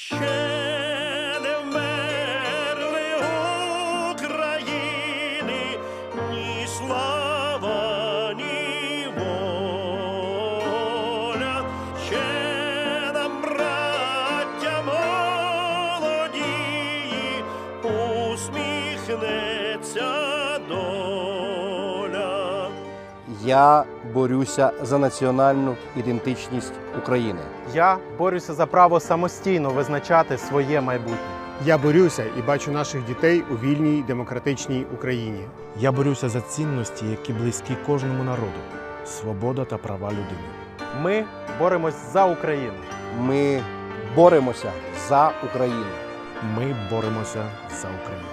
Ще не вмерли України ні слава, ні воля. Ще нам, браття молодії, усміхнеться доля. Я борюся за національну ідентичність України. Я борюся за право самостійно визначати своє майбутнє. Я борюся і бачу наших дітей у вільній демократичній Україні. Я борюся за цінності, які близькі кожному народу – свобода та права людини. Ми боремось за Україну. Ми боремося за Україну. Ми боремося за Україну.